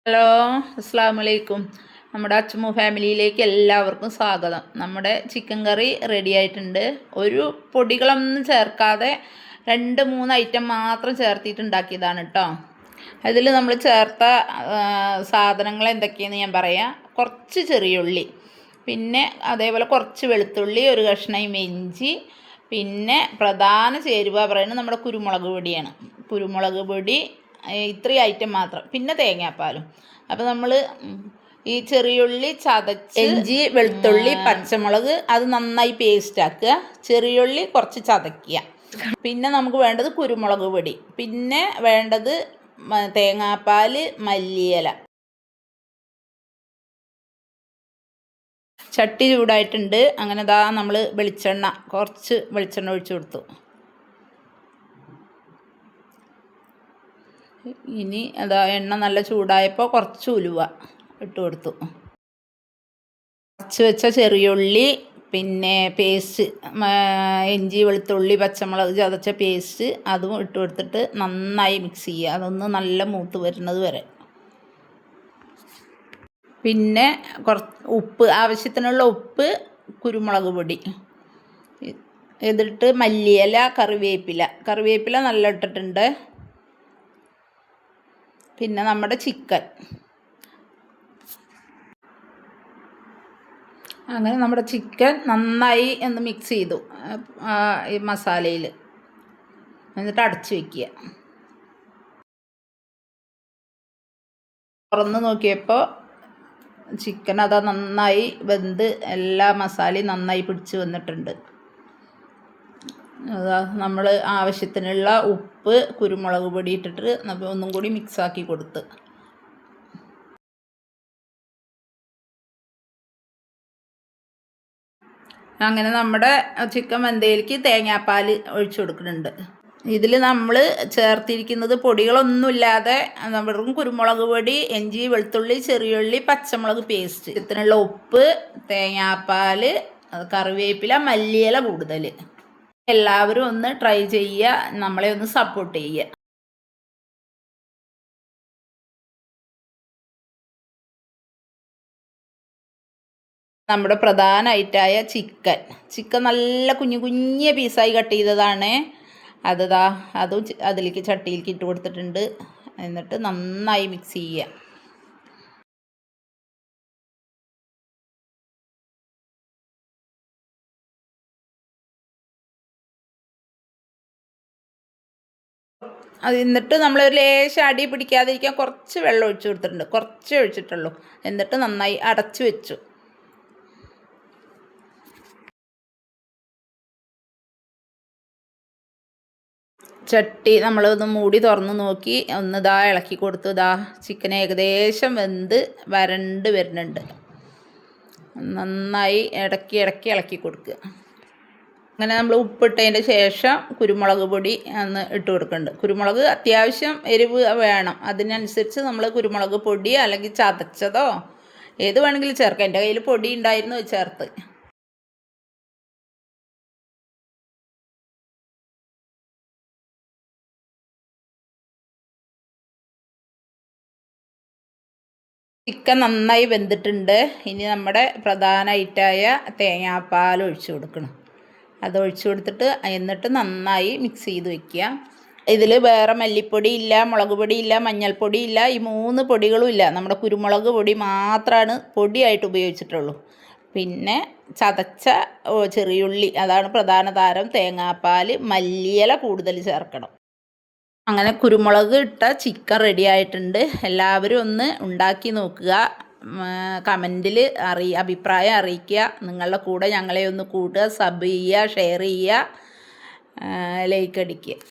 Hello, അസ്സാം വലൈക്കും. നമ്മുടെ അച്ചുമ്മു ഫാമിലിയിലേക്ക് എല്ലാവർക്കും സ്വാഗതം. നമ്മുടെ ചിക്കൻ കറി റെഡി ആയിട്ടുണ്ട്. ഒരു പൊടികളൊന്നും ചേർക്കാതെ 2-3 ഐറ്റം മാത്രം ചേർത്തിട്ട് ഉണ്ടാക്കിയതാണ് കേട്ടോ. അതിൽ നമ്മൾ ചേർത്ത സാധനങ്ങൾ എന്തൊക്കെയാണെന്ന് ഞാൻ പറയാം. കുറച്ച് ചെറിയുള്ളി, പിന്നെ അതേപോലെ കുറച്ച് വെളുത്തുള്ളി, ഒരു കഷ്ണം ഇഞ്ചി, പിന്നെ പ്രധാന ചേരുവ പറയുന്നത് നമ്മുടെ കുരുമുളക് പൊടിയാണ്. കുരുമുളക് പൊടി ഇത്രയും ഐറ്റം മാത്രം, പിന്നെ തേങ്ങാപ്പാലും. അപ്പോൾ നമ്മൾ ഈ ചെറിയുള്ളി ചതച്ച്, ഇഞ്ചി, വെളുത്തുള്ളി, പച്ചമുളക് അത് നന്നായി പേസ്റ്റ് ആക്കുക. ചെറിയുള്ളി കുറച്ച് ചതയ്ക്കുക. പിന്നെ നമുക്ക് വേണ്ടത് കുരുമുളക് പൊടി, പിന്നെ വേണ്ടത് തേങ്ങാപ്പാൽ, മല്ലിയില. ചട്ടി ചൂടായിട്ടുണ്ട്. അങ്ങനെ നമ്മൾ കുറച്ച് വെളിച്ചെണ്ണ ഒഴിച്ചു കൊടുത്തു. ഇനി എണ്ണ നല്ല ചൂടായപ്പോൾ കുറച്ച് ഉലുവ ഇട്ട് കൊടുത്തു. കുറച്ച് വെച്ച ചെറിയുള്ളി, പിന്നെ പേസ്റ്റ്, ഇഞ്ചി, വെളുത്തുള്ളി, പച്ചമുളക് ചതച്ച പേസ്റ്റ് അതും ഇട്ട് കൊടുത്തിട്ട് നന്നായി മിക്സ് ചെയ്യുക. അതൊന്ന് നല്ല മൂത്ത് വരുന്നത് വരെ. പിന്നെ ഉപ്പ്, ആവശ്യത്തിനുള്ള ഉപ്പ്, കുരുമുളക് പൊടി, എന്നിട്ട് മല്ലിയില, കറിവേപ്പില നല്ല ഇട്ടിട്ടുണ്ട്. പിന്നെ നമ്മുടെ ചിക്കൻ. അങ്ങനെ നമ്മുടെ ചിക്കൻ നന്നായി ഒന്ന് മിക്സ് ചെയ്തു ഈ മസാലയിൽ. എന്നിട്ട് അടച്ചു വയ്ക്കുക. തുറന്ന് നോക്കിയപ്പോൾ ചിക്കൻ നന്നായി വെന്ത് എല്ലാ മസാലയും നന്നായി പിടിച്ച് വന്നിട്ടുണ്ട്. നമ്മൾ ആവശ്യത്തിനുള്ള ഉപ്പ്, കുരുമുളക് പൊടി ഇട്ടിട്ട് ഒന്നും കൂടി മിക്സാക്കി കൊടുത്ത്. അങ്ങനെ നമ്മുടെ ചിക്കൻ വെന്തയിലേക്ക് തേങ്ങാപ്പാൽ ഒഴിച്ചു കൊടുക്കുന്നുണ്ട്. ഇതിൽ നമ്മൾ ചേർത്തിരിക്കുന്നത് പൊടികളൊന്നുമില്ലാതെ വെറും കുരുമുളക് പൊടി, ഇഞ്ചി, വെളുത്തുള്ളി, ചെറിയുള്ളി, പച്ചമുളക് പേസ്റ്റ്, ഇതിനുള്ള ഉപ്പ്, തേങ്ങാപ്പാൽ, കറിവേപ്പില, മല്ലിയില കൂടുതൽ. എല്ലാവരും ഒന്ന് ട്രൈ ചെയ്യുക, നമ്മളെ ഒന്ന് സപ്പോർട്ട് ചെയ്യുക. നമ്മുടെ പ്രധാന ഐറ്റമായ ചിക്കൻ നല്ല കുഞ്ഞു പീസായി കട്ട് ചെയ്തതാണ്. അതും അതിലേക്ക് ചട്ടിയിലേക്ക് ഇട്ട് കൊടുത്തിട്ടുണ്ട്. എന്നിട്ട് നന്നായി മിക്സ് ചെയ്യുക. എന്നിട്ട് നമ്മളൊരു ലേശം അടി പിടിക്കാതിരിക്കാൻ കുറച്ച് വെള്ളം ഒഴിച്ചു കൊടുത്തിട്ടുണ്ട്. കുറച്ച് ഒഴിച്ചിട്ടുള്ളൂ. എന്നിട്ട് നന്നായി അടച്ചു വെച്ചു. ചട്ടി നമ്മളൊന്ന് മൂടി തുറന്ന് നോക്കി ഒന്ന് ഇളക്കി കൊടുത്തു. ചിക്കൻ ഏകദേശം വെന്ത് വരണ്ട് വരുന്നുണ്ട്. നന്നായി ഇടയ്ക്ക് ഇളക്കി കൊടുക്കുക. അങ്ങനെ നമ്മൾ ഉപ്പിട്ടതിൻ്റെ ശേഷം കുരുമുളക് പൊടി ഒന്ന് ഇട്ട് കൊടുക്കുന്നുണ്ട്. കുരുമുളക് അത്യാവശ്യം എരിവ് വേണം. അതിനനുസരിച്ച് നമ്മൾ കുരുമുളക് പൊടി അല്ലെങ്കിൽ ചതച്ചതോ ഏത് വേണമെങ്കിലും ചേർക്കാം. എൻ്റെ കയ്യിൽ പൊടി ഉണ്ടായിരുന്നു, ചേർത്ത്. ചിക്കൻ നന്നായി വെന്തിട്ടുണ്ട്. ഇനി നമ്മുടെ പ്രധാന ഐറ്റമായ തേങ്ങാപ്പാൽ ഒഴിച്ചു കൊടുക്കണം. അത് ഒഴിച്ചു കൊടുത്തിട്ട് എന്നിട്ട് നന്നായി മിക്സ് ചെയ്ത് വയ്ക്കുക. ഇതിൽ വേറെ മല്ലിപ്പൊടി ഇല്ല, മുളക് പൊടി ഇല്ല, മഞ്ഞൾപ്പൊടി ഇല്ല, ഈ 3 പൊടികളും ഇല്ല. നമ്മുടെ കുരുമുളക് പൊടി മാത്രമാണ് പൊടിയായിട്ട് ഉപയോഗിച്ചിട്ടുള്ളൂ. പിന്നെ ചതച്ച ചെറിയുള്ളി, അതാണ് പ്രധാന താരം. തേങ്ങാപ്പാൽ, മല്ലിയില കൂടുതൽ ചേർക്കണം. അങ്ങനെ കുരുമുളക് ഇട്ട ചിക്കൻ റെഡി ആയിട്ടുണ്ട്. എല്ലാവരും ഒന്ന് ഉണ്ടാക്കി നോക്കുക. കമൻറ്റിൽ അഭിപ്രായം അറിയിക്കുക. നിങ്ങളുടെ കൂടെ ഞങ്ങളെ ഒന്ന് കൂടുക, സബ് ചെയ്യുക, ഷെയർ ചെയ്യുക, ലൈക്ക് അടിക്കുക.